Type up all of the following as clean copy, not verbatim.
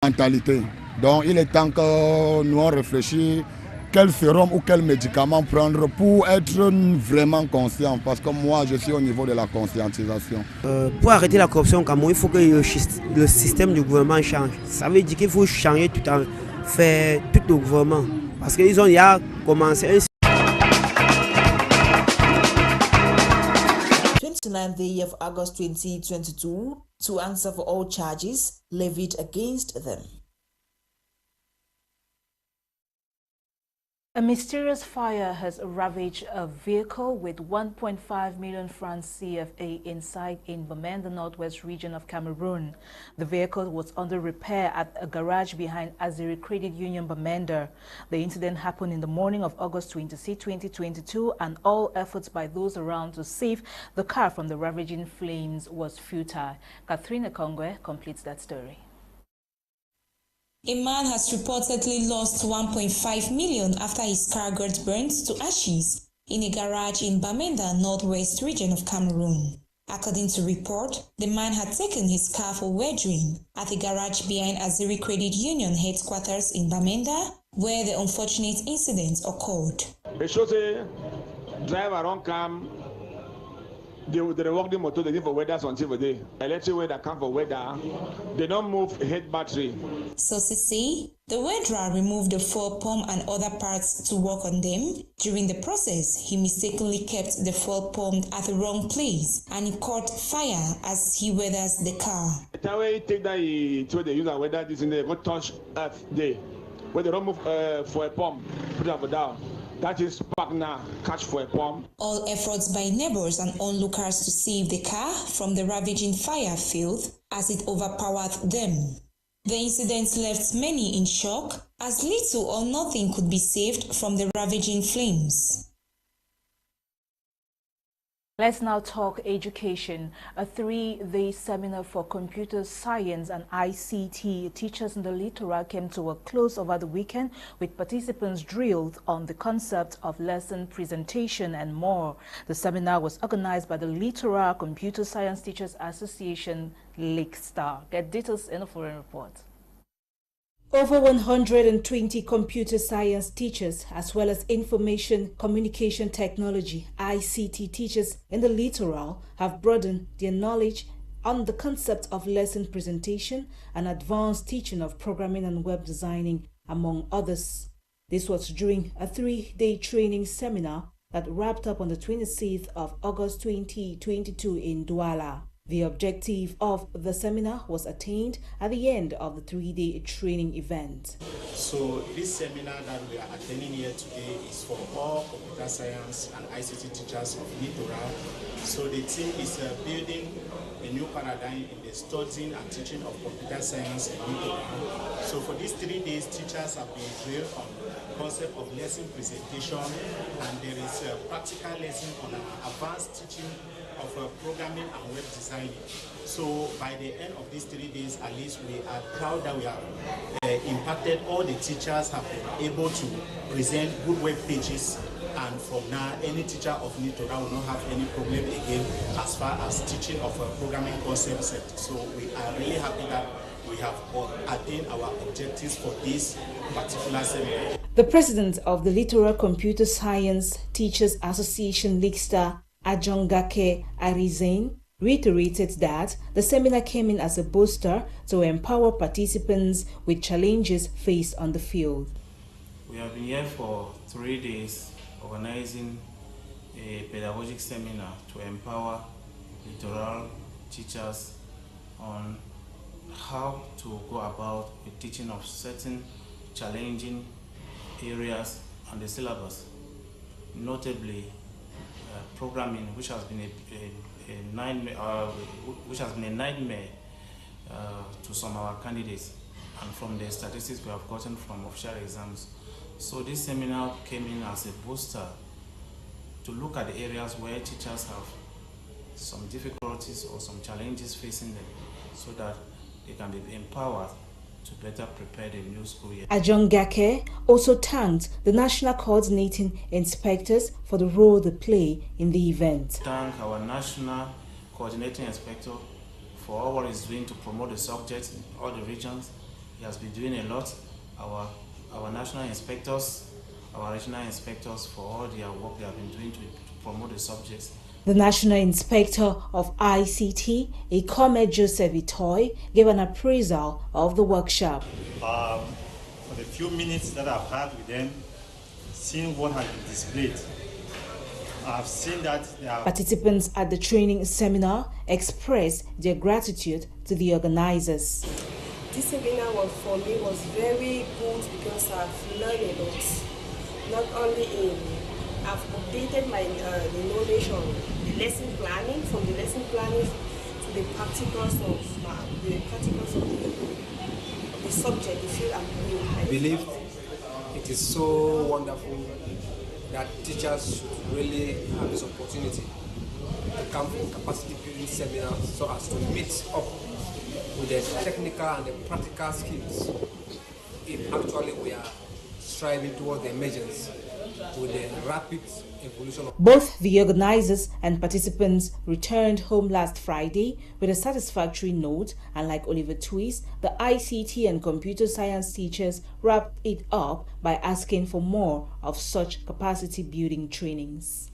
Mentalité. Donc il est temps que nous réfléchissions quel sérum ou quel médicament prendre pour être vraiment conscient. Parce que moi, je suis au niveau de la conscientisation. Pour arrêter la corruption au Cameroun, il faut que le système du gouvernement change. Ça veut dire qu'il faut changer tout le gouvernement. Parce qu'ils ont déjà commencé un 29th day of August 2022 to answer for all charges levied against them. A mysterious fire has ravaged a vehicle with 1.5 million francs CFA inside in Bamenda, northwest region of Cameroon. The vehicle was under repair at a garage behind Azeri Credit Union Bamenda. The incident happened in the morning of August 26, 2022, and all efforts by those around to save the car from the ravaging flames was futile. Catherine Ekongwe completes that story. A man has reportedly lost 1.5 million after his car got burnt to ashes in a garage in Bamenda, northwest region of Cameroon. According to report, the man had taken his car for weathering at a garage behind Azeri Credit Union headquarters in Bamenda, where the unfortunate incident occurred. It shows a driver don't come. They work the motor, they give for weather until the day. Electric weather come for weather. They don't move head battery. Sources say the weatherer removed the fuel pump and other parts to work on them. During the process, he mistakenly kept the fuel pump at the wrong place and it caught fire as he weathers the car. The way he take that they use a weather this in there, go touch earth day. Where they don't move for a pump, put it up down. That is partner catch for a pump. All efforts by neighbors and onlookers to save the car from the ravaging fire failed as it overpowered them. The incident left many in shock as little or nothing could be saved from the ravaging flames. Let's now talk education. A 3-day seminar for computer science and ICT teachers in the littoral came to a close over the weekend with participants drilled on the concept of lesson presentation and more. The seminar was organized by the Littoral Computer Science Teachers Association, LICSTAR. Get details in a foreign report. Over 120 computer science teachers, as well as information communication technology (ICT) teachers in the littoral, have broadened their knowledge on the concept of lesson presentation and advanced teaching of programming and web designing, among others. This was during a 3-day training seminar that wrapped up on the 26th of August 2022 in Douala. The objective of the seminar was attained at the end of the 3-day training event. So this seminar that we are attending here today is for all computer science and ICT teachers of Littoral. So the team is building a new paradigm in the studying and teaching of computer science in Littoral. So for these 3 days, teachers have been drilled on the concept of lesson presentation, and there is a practical lesson on advanced teaching of programming and web designing. So by the end of these 3 days, at least we are proud that we have impacted all the teachers have been able to present good web pages, and from now any teacher of Littoral will not have any problem again as far as teaching of programming concepts. So we are really happy that we have attained our objectives for this particular seminar. The president of the Littoral Computer Science Teachers Association, LICSTAR, Ajongake Arizain, reiterated that the seminar came in as a booster to empower participants with challenges faced on the field. We have been here for 3 days organizing a pedagogic seminar to empower littoral teachers on how to go about the teaching of certain challenging areas on the syllabus, notably programming, which has been a nightmare to some of our candidates, and from the statistics we have gotten from official exams. So this seminar came in as a booster to look at the areas where teachers have some difficulties or some challenges facing them, so that they can be empowered to better prepare the new school year. Ajongake also thanked the national coordinating inspectors for the role they play in the event. Thank our national coordinating inspector for all what he's doing to promote the subjects in all the regions, he has been doing a lot. Our national inspectors, our regional inspectors, for all their work they have been doing to promote the subjects. The National Inspector of ICT, Ewane Joseph Itoy, gave an appraisal of the workshop. For the few minutes that I've had with them, seeing what has been displayed, I've seen that participants at the training seminar expressed their gratitude to the organizers. This seminar for me was very good because I've learned a lot. Not only I've updated my the knowledge on the lesson planning, from the lesson planning to the practicals of the subject, the field I'm doing. I believe it is so wonderful that teachers should really have this opportunity to come for capacity building seminars so as to meet up with the technical and the practical skills if actually we are striving towards the emergence with the rapid evolution of. Both the organizers and participants returned home last Friday with a satisfactory note, and like Oliver Twist, the ICT and computer science teachers wrapped it up by asking for more of such capacity building trainings.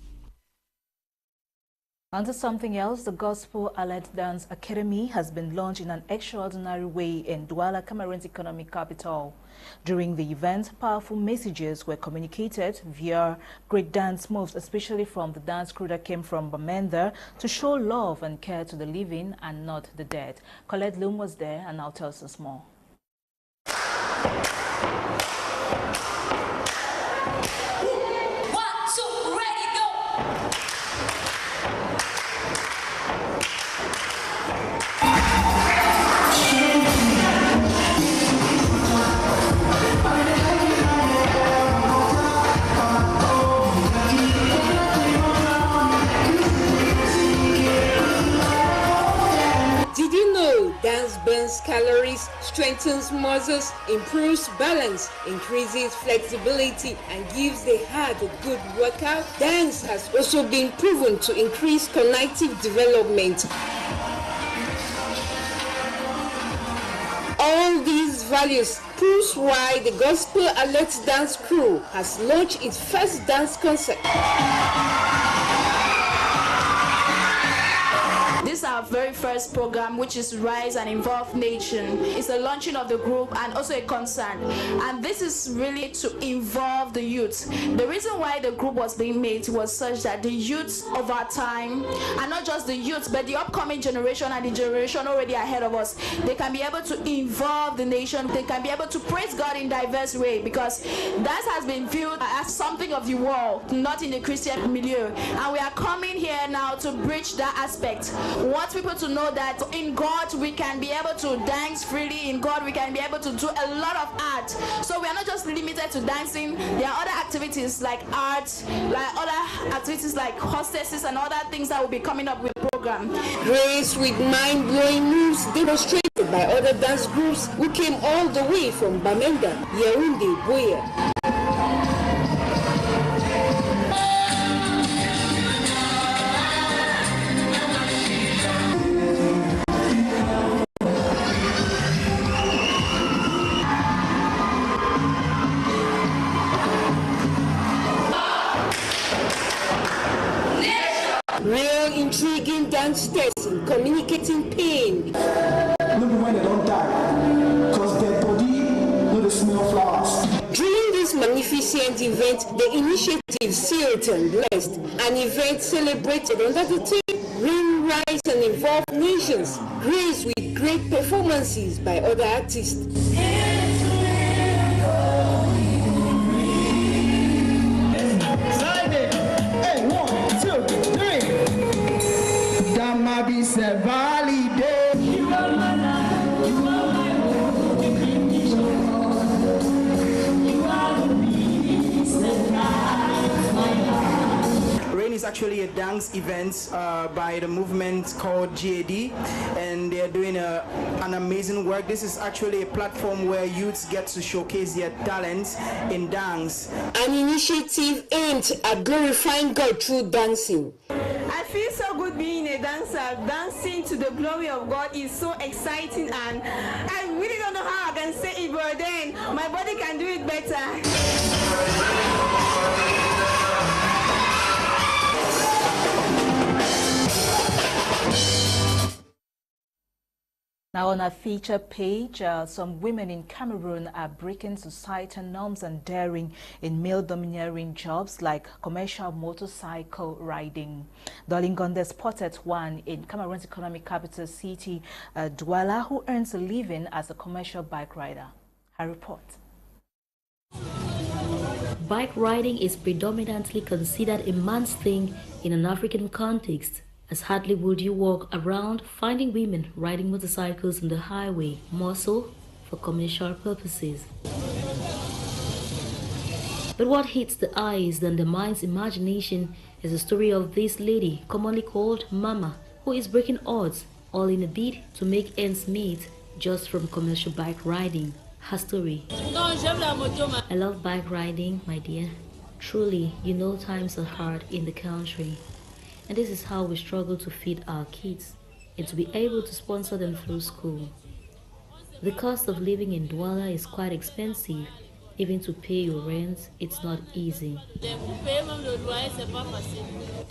Onto something else, the Gospel Alert Dance Academy has been launched in an extraordinary way in Douala, Cameroon's economic capital. During the event, powerful messages were communicated via great dance moves, especially from the dance crew that came from Bamenda, to show love and care to the living and not the dead. Colette Loom was there and now tells us more. Dance burns calories, strengthens muscles, improves balance, increases flexibility, and gives the heart a good workout. Dance has also been proven to increase cognitive development. All these values proves why the Gospel Alert Dance Crew has launched its first dance concert. This is our very first program, which is Rise and Involve Nation. It's a launching of the group and also a concert. And this is really to involve the youth. The reason why the group was being made was such that the youth of our time, and not just the youth, but the upcoming generation and the generation already ahead of us, they can be able to involve the nation. They can be able to praise God in diverse ways, because that has been viewed as something of the world, not in the Christian milieu. And we are coming here now to bridge that aspect. We want people to know that in God we can be able to dance freely. In God we can be able to do a lot of art. So we are not just limited to dancing. There are other activities like art, like other activities like hostesses and other things that will be coming up with the program. Grace with mind-blowing moves demonstrated by other dance groups who came all the way from Bamenda, Yaoundé, Boya. Real intriguing dance steps in communicating pain. Maybe when they don't die, because their body know the smell of flowers. During this magnificent event, the initiative sealed and blessed, an event celebrated under the theme Bring Rise and Involve Nations, graced with great performances by other artists. Rain is actually a dance event by the movement called GAD, and they're doing an amazing work. This is actually a platform where youths get to showcase their talents in dance. An initiative aimed at glorifying God through dancing. I feel so good being a dancer dancing to the glory of God is so exciting, and I really don't know how I can say it, but then my body can do it better. Now on our feature page, some women in Cameroon are breaking societal norms and daring in male-domineering jobs like commercial motorcycle riding. Nolinga spotted one in Cameroon's economic capital city, Douala, who earns a living as a commercial bike rider. Her report. Bike riding is predominantly considered a man's thing in an African context, as hardly would you walk around finding women riding motorcycles on the highway, more so for commercial purposes. But what hits the eyes than the mind's imagination is the story of this lady, commonly called Mama, who is breaking odds, all in a bid to make ends meet just from commercial bike riding. Her story. I love bike riding, my dear. Truly, you know times are hard in the country. And this is how we struggle to feed our kids and to be able to sponsor them through school. The cost of living in Douala is quite expensive. Even to pay your rent, it's not easy.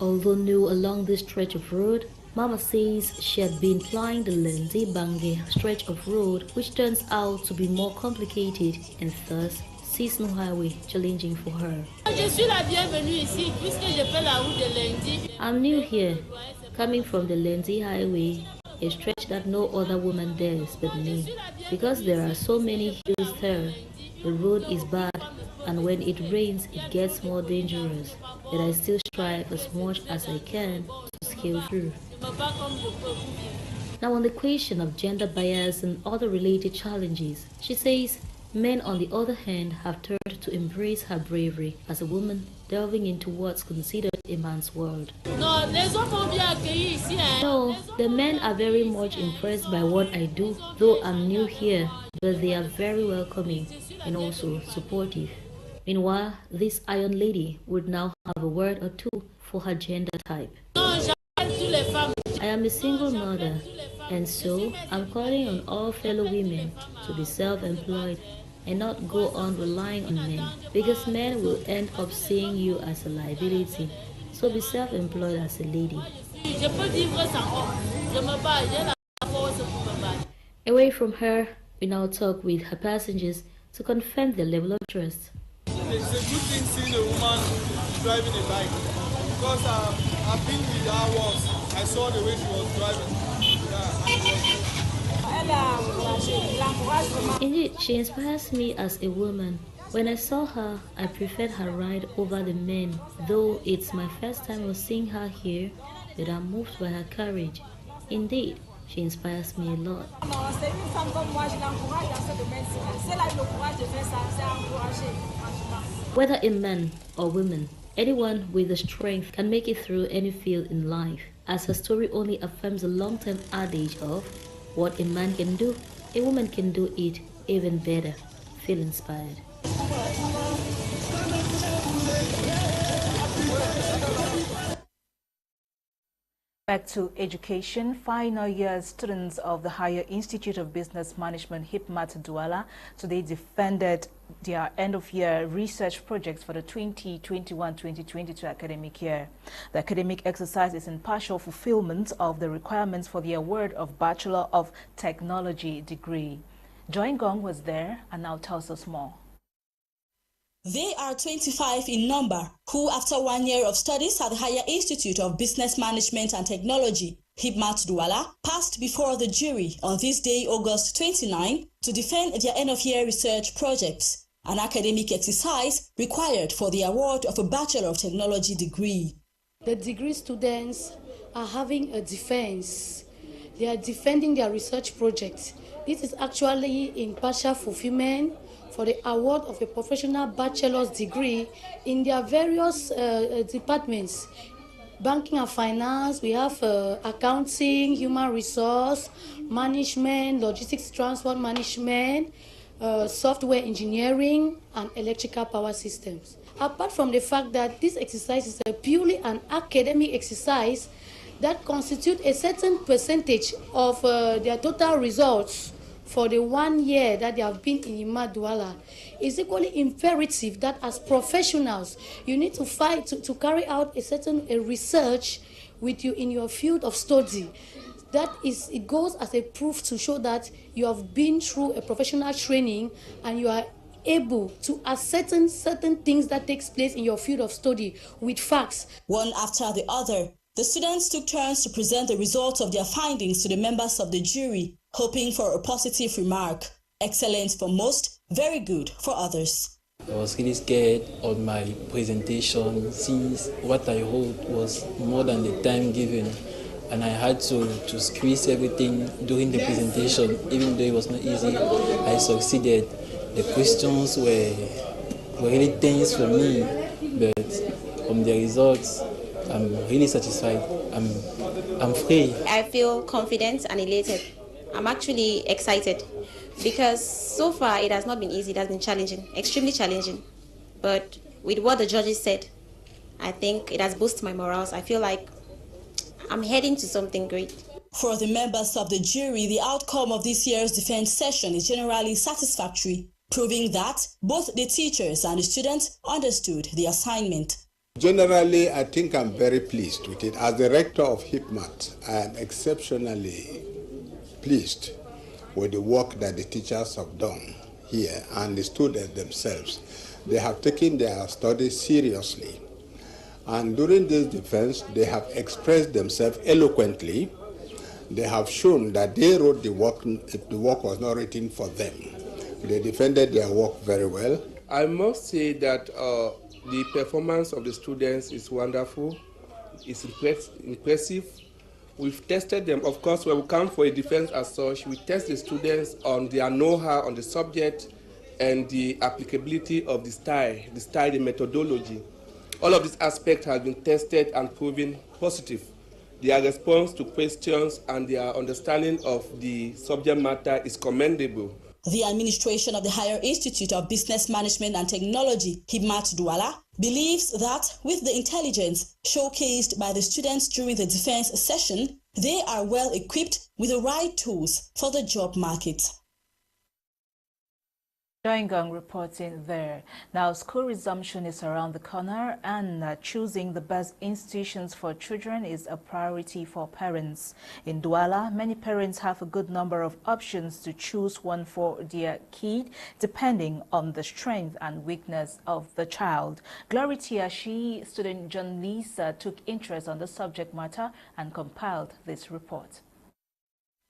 Although new along this stretch of road, Mama says she had been plying the Lendi-Bangé stretch of road, which turns out to be more complicated and thus sees no highway challenging for her. I'm new here, coming from the Lendi highway, a stretch that no other woman dares but me. Because there are so many hills there, the road is bad, and when it rains it gets more dangerous, but I still strive as much as I can to scale through. Now on the question of gender bias and other related challenges, she says men on the other hand have turned to embrace her bravery as a woman delving into what's considered a man's world. No, the men are very much impressed by what I do, though I'm new here, but they are very welcoming and also supportive. Meanwhile, this iron lady would now have a word or two for her gender type. I am a single mother, and so I'm calling on all fellow women to be self-employed and not go on relying on men, because men will end up seeing you as a liability. So be self-employed as a lady. Away from her, we now talk with her passengers to confirm their level of trust. It's a good thing seeing a woman driving a bike, because I've been with her once. I saw the way she was driving. Indeed, she inspires me as a woman. When I saw her, I preferred her ride over the men, though it's my first time of seeing her here, but I'm moved by her courage. Indeed, she inspires me a lot. Whether a man or woman, anyone with the strength can make it through any field in life, as her story only affirms the long-term adage of what a man can do, a woman can do it even better. Feel inspired. Back to education, final year students of the Higher Institute of Business Management, HIPMAT Douala, today defended their end-of-year research projects for the 2021-2022 academic year. The academic exercise is in partial fulfillment of the requirements for the award of Bachelor of Technology degree. Joy Ngong was there and now tells us more. They are 25 in number, who after 1 year of studies at the Higher Institute of Business Management and Technology, HIPMAT Douala, passed before the jury on this day, August 29, to defend their end-of-year research projects, an academic exercise required for the award of a Bachelor of Technology degree. The degree students are having a defense. They are defending their research projects. This is actually in partial fulfillment for the award of a professional bachelor's degree in their various departments. Banking and finance, we have accounting, human resource, management, logistics, transport management, software engineering, and electrical power systems. Apart from the fact that this exercise is purely an academic exercise, that constitute a certain percentage of their total results for the 1 year that they have been in Himmat Douala, it's equally imperative that as professionals, you need to fight to carry out a research with you in your field of study. It goes as a proof to show that you have been through a professional training and you are able to ascertain certain things that takes place in your field of study with facts. One after the other, the students took turns to present the results of their findings to the members of the jury, hoping for a positive remark. Excellent for most, very good for others. I was really scared on my presentation since what I wrote was more than the time given, and I had to squeeze everything during the presentation. Even though it was not easy, I succeeded. The questions were really tense for me, but from the results, I'm really satisfied. I'm free. I feel confident and elated. I'm actually excited because so far it has not been easy. It has been challenging, extremely challenging. But with what the judges said, I think it has boosted my morals. I feel like I'm heading to something great. For the members of the jury, the outcome of this year's defense session is generally satisfactory, proving that both the teachers and the students understood the assignment. Generally, I think I'm very pleased with it. As the rector of Himmat, I am exceptionally pleased with the work that the teachers have done here and the students themselves. They have taken their studies seriously. And during this defense, they have expressed themselves eloquently. They have shown that they wrote the work if the work was not written for them. They defended their work very well. I must say that the performance of the students is wonderful. It's impressive. We've tested them. Of course, when we come for a defense as such, we test the students on their know-how on the subject and the applicability of the style, the methodology. All of these aspects have been tested and proven positive. Their response to questions and their understanding of the subject matter is commendable. The administration of the Higher Institute of Business Management and Technology, Himmat Douala, believes that with the intelligence showcased by the students during the defense session, they are well equipped with the right tools for the job market. Nolinga reporting there. Now, school resumption is around the corner and choosing the best institutions for children is a priority for parents. In Douala, many parents have a good number of options to choose one for their kid, depending on the strength and weakness of the child. Glory Tiashi, student John Lisa, took interest on the subject matter and compiled this report.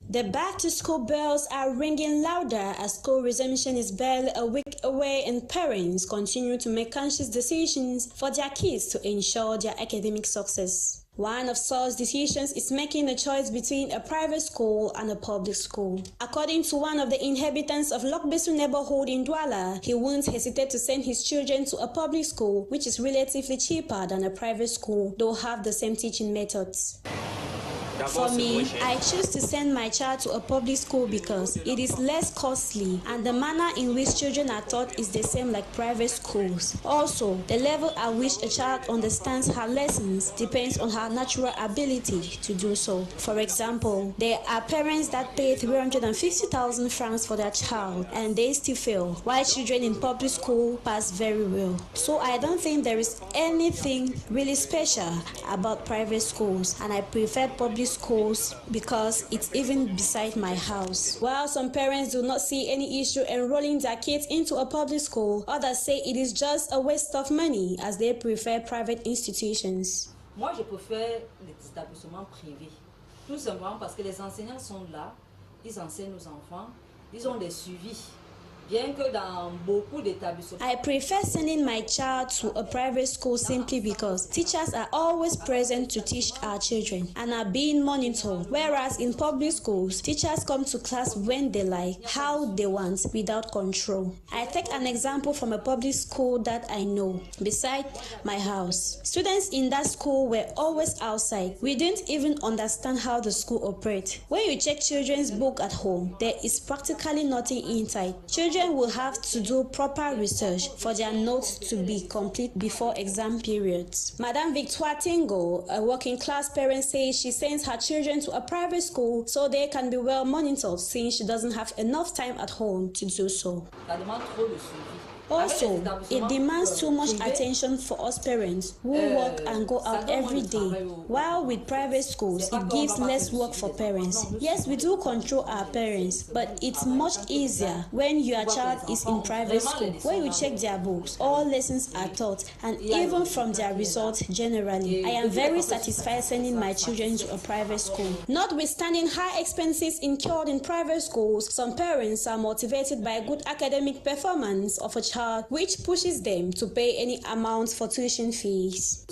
The back-to-school bells are ringing louder as school resumption is barely a week away and parents continue to make conscious decisions for their kids to ensure their academic success. One of such decisions is making a choice between a private school and a public school. According to one of the inhabitants of Lokbesu neighborhood in Douala, he won't hesitate to send his children to a public school, which is relatively cheaper than a private school, though have the same teaching methods. For me, I choose to send my child to a public school because it is less costly and the manner in which children are taught is the same like private schools. Also, the level at which a child understands her lessons depends on her natural ability to do so. For example, there are parents that pay 350,000 francs for their child and they still fail, while children in public school pass very well. So I don't think there is anything really special about private schools, and I prefer public schools because it's even beside my house. While some parents do not see any issue enrolling their kids into a public school, others say it is just a waste of money as they prefer private institutions. Moi, je préfère les établissements privés, tout simplement parce que les enseignants sont là, ils enseignent aux enfants, ils ont des suivis. I prefer sending my child to a private school simply because teachers are always present to teach our children and are being monitored, whereas in public schools, teachers come to class when they like, how they want, without control. I take an example from a public school that I know, beside my house. Students in that school were always outside. We didn't even understand how the school operates. When you check children's book at home, there is practically nothing inside. Children children will have to do proper research for their notes to be complete before exam periods. Madame Victoire Tingo, a working class parent, says she sends her children to a private school so they can be well monitored since she doesn't have enough time at home to do so. Also, it demands too much attention for us parents who work and go out every day, while with private schools, it gives less work for parents. Yes, we do control our parents, but it's much easier when your child is in private school, where you check their books, all lessons are taught, and even from their results generally. I am very satisfied sending my children to a private school. Notwithstanding high expenses incurred in private schools, some parents are motivated by good academic performance of a child, which pushes them to pay any amount for tuition fees.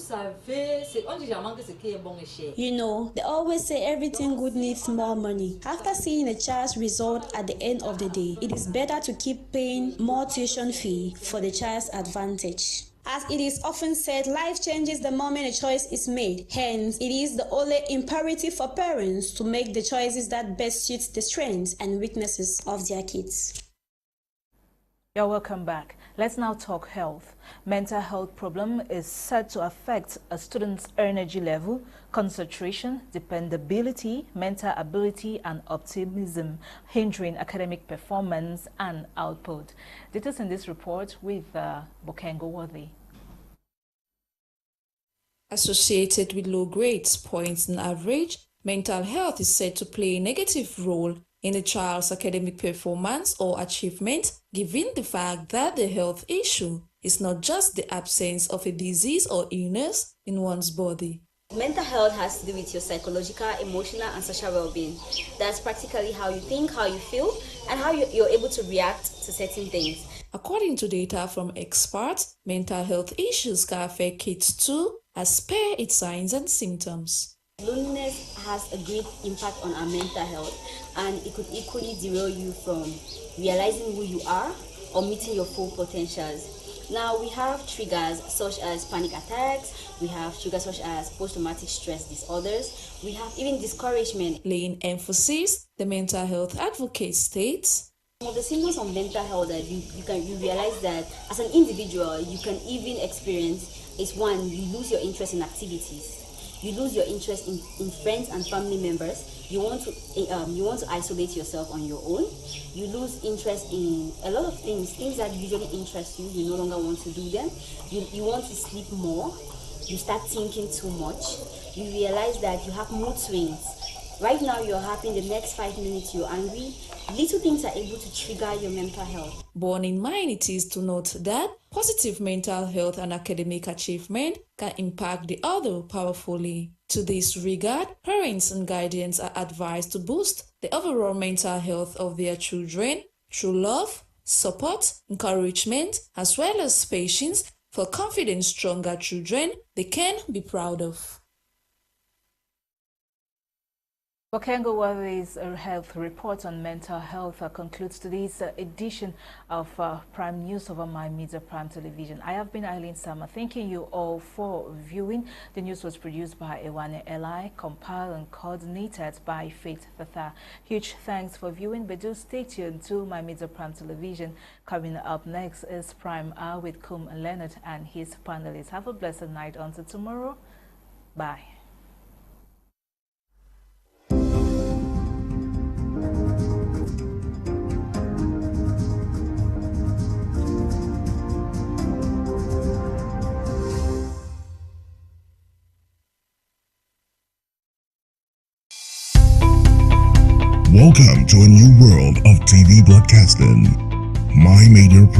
You know, they always say everything good needs more money. After seeing a child's result at the end of the day, it is better to keep paying more tuition fee for the child's advantage. As it is often said, life changes the moment a choice is made. Hence, it is the only imperative for parents to make the choices that best suit the strengths and weaknesses of their kids. You're welcome back. Let's now talk health. Mental health problem is said to affect a student's energy level, concentration, dependability, mental ability, and optimism, hindering academic performance and output. Details in this report with Bokengo Worthy. Associated with low grades, points, and average, mental health is said to play a negative role in a child's academic performance or achievement, given the fact that the health issue is not just the absence of a disease or illness in one's body. Mental health has to do with your psychological, emotional, and social well-being. That's practically how you think, how you feel, and how you're able to react to certain things. According to data from experts, mental health issues can affect kids too, as per its signs and symptoms. Loneliness has a great impact on our mental health, and it could equally derail you from realizing who you are or meeting your full potentials. Now, we have triggers such as panic attacks, we have triggers such as post-traumatic stress disorders, we have even discouragement. Laying emphasis, the mental health advocate states, some of the symptoms of mental health that you realize that as an individual you can even experience is one, you lose your interest in activities. You lose your interest in friends and family members. You want to isolate yourself on your own. You lose interest in a lot of things that usually interest you. You no longer want to do them. You want to sleep more. You start thinking too much. You realize that you have mood swings. Right now you're happy, the next 5 minutes you're angry. Little things are able to trigger your mental health. Borne in mind, it is to note that positive mental health and academic achievement can impact the other powerfully. To this regard, parents and guardians are advised to boost the overall mental health of their children through love, support, encouragement, as well as patience for confident, stronger children they can be proud of. Bokengo Worthy's health report on mental health concludes today's edition of Prime News over My Media Prime Television. I have been Eileen Sama, thanking you all for viewing. The news was produced by Ewane, compiled and coordinated by Faith Fatha. Huge thanks for viewing, but do stay tuned to My Media Prime Television. Coming up next is Prime Hour with Kum Leonard and his panelists. Have a blessed night until tomorrow. Bye. Welcome to a new world of TV broadcasting. My Major